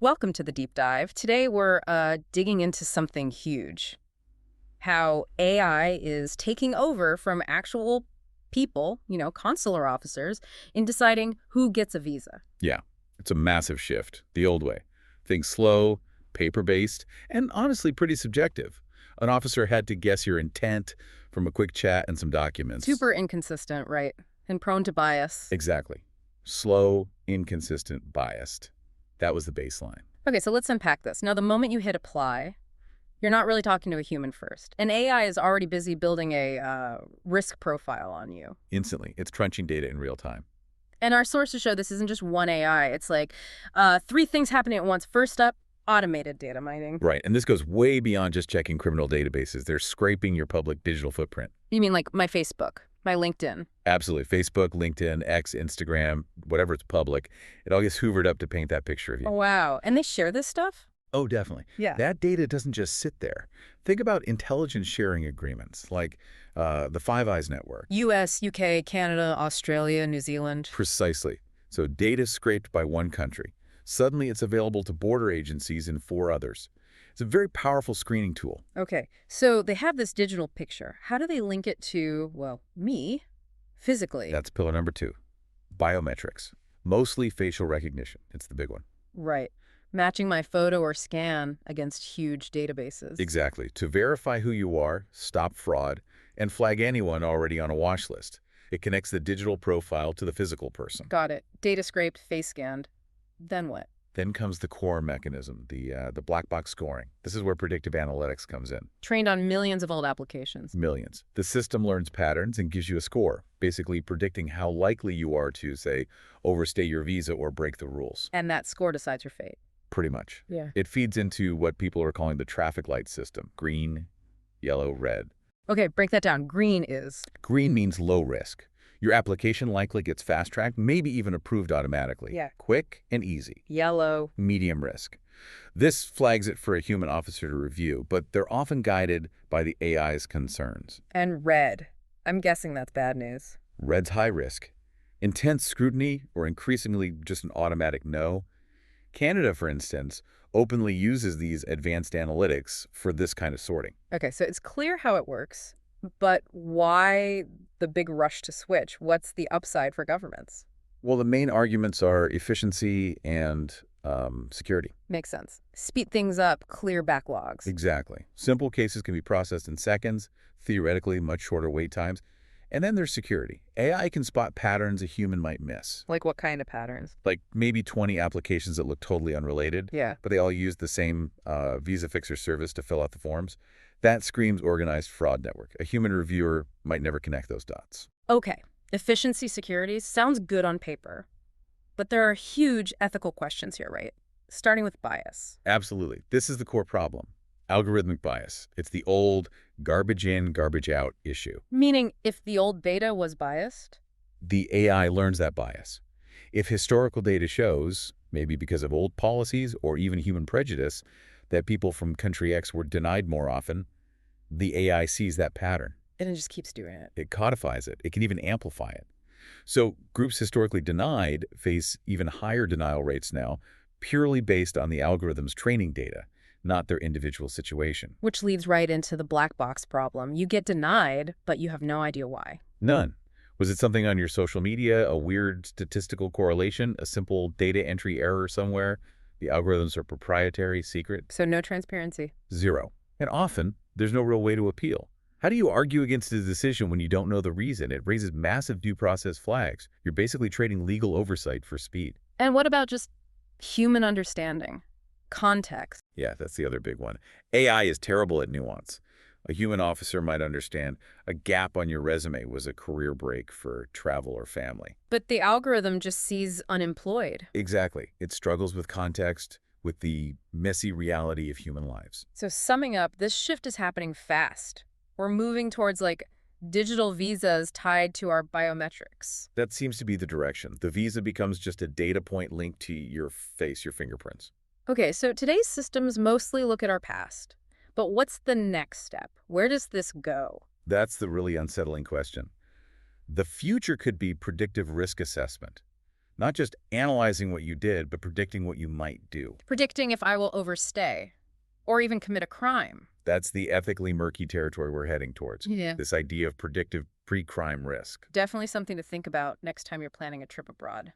Welcome to the deep dive. Today we're digging into something huge. How AI is taking over from actual people, consular officers, in deciding who gets a visa. Yeah, it's a massive shift, the old way. Things slow, paper-based, and honestly pretty subjective. An officer had to guess your intent from a quick chat and some documents. Super inconsistent, right? And prone to bias. Exactly. Slow, inconsistent, biased. That was the baseline. Okay, so let's unpack this. Now, the moment you hit apply, you're not really talking to a human first. And AI is already busy building a risk profile on you. Instantly, it's crunching data in real time. And our sources show this isn't just one AI. It's like three things happening at once. First up, automated data mining. Right, and this goes way beyond just checking criminal databases. They're scraping your public digital footprint. You mean like my Facebook, my LinkedIn? Absolutely. Facebook, LinkedIn, X, Instagram, whatever it's public, it all gets hoovered up to paint that picture of you. Oh, wow. And they share this stuff? Oh, definitely. Yeah. That data doesn't just sit there. Think about intelligence sharing agreements like the Five Eyes network. US, UK, Canada, Australia, New Zealand. Precisely. So data scraped by one country. Suddenly it's available to border agencies in 4 others. It's a very powerful screening tool. Okay, so they have this digital picture. How do they link it to, well, me, physically? That's pillar number 2. Biometrics. Mostly facial recognition. It's the big one. Right. Matching my photo or scan against huge databases. Exactly. To verify who you are, stop fraud, and flag anyone already on a watch list. It connects the digital profile to the physical person. Got it. Data scraped, face scanned. Then what? Then comes the core mechanism, the black box scoring. This is where predictive analytics comes in. Trained on millions of old applications. Millions. The system learns patterns and gives you a score, basically predicting how likely you are to, say, overstay your visa or break the rules. And that score decides your fate. Pretty much. Yeah. It feeds into what people are calling the traffic light system. Green, yellow, red. Okay, break that down. Green is? Green means low risk. Your application likely gets fast-tracked, maybe even approved automatically. Yeah. Quick and easy. Yellow. Medium risk. This flags it for a human officer to review, but they're often guided by the AI's concerns. And red. I'm guessing that's bad news. Red's high risk. Intense scrutiny or increasingly just an automatic no. Canada, for instance, openly uses these advanced analytics for this kind of sorting. Okay, so it's clear how it works, but why the big rush to switch? What's the upside for governments? Well, the main arguments are efficiency and security. Makes sense. Speed things up, clear backlogs. Exactly. Simple cases can be processed in seconds, theoretically much shorter wait times. And then there's security. AI can spot patterns a human might miss. Like what kind of patterns? Like maybe 20 applications that look totally unrelated, Yeah. but they all use the same visa fixer service to fill out the forms. That screams organized fraud network. A human reviewer might never connect those dots. Okay, efficiency, security sounds good on paper, but there are huge ethical questions here, right? Starting with bias. Absolutely. This is the core problem. Algorithmic bias. It's the old garbage in, garbage out issue. Meaning, if the old data was biased? The AI learns that bias. If historical data shows, maybe because of old policies or even human prejudice, that people from country X were denied more often, the AI sees that pattern. And it just keeps doing it. It codifies it. It can even amplify it. So groups historically denied face even higher denial rates now, purely based on the algorithm's training data, not their individual situation. Which leads right into the black box problem. You get denied, but you have no idea why. None. Was it something on your social media, a weird statistical correlation, a simple data entry error somewhere? The algorithms are proprietary, secret? So no transparency. Zero. And often, there's no real way to appeal. How do you argue against a decision when you don't know the reason? It raises massive due process flags. You're basically trading legal oversight for speed. And what about just human understanding? Context. Yeah, that's the other big one. AI is terrible at nuance. A human officer might understand a gap on your resume was a career break for travel or family. But the algorithm just sees unemployed. Exactly. It struggles with context, with the messy reality of human lives. So summing up, this shift is happening fast. We're moving towards like digital visas tied to our biometrics. That seems to be the direction. The visa becomes just a data point linked to your face, your fingerprints. Okay, so today's systems mostly look at our past. But what's the next step? Where does this go? That's the really unsettling question. The future could be predictive risk assessment. Not just analyzing what you did, but predicting what you might do. Predicting if I will overstay or even commit a crime. That's the ethically murky territory we're heading towards. Yeah. This idea of predictive pre-crime risk. Definitely something to think about next time you're planning a trip abroad.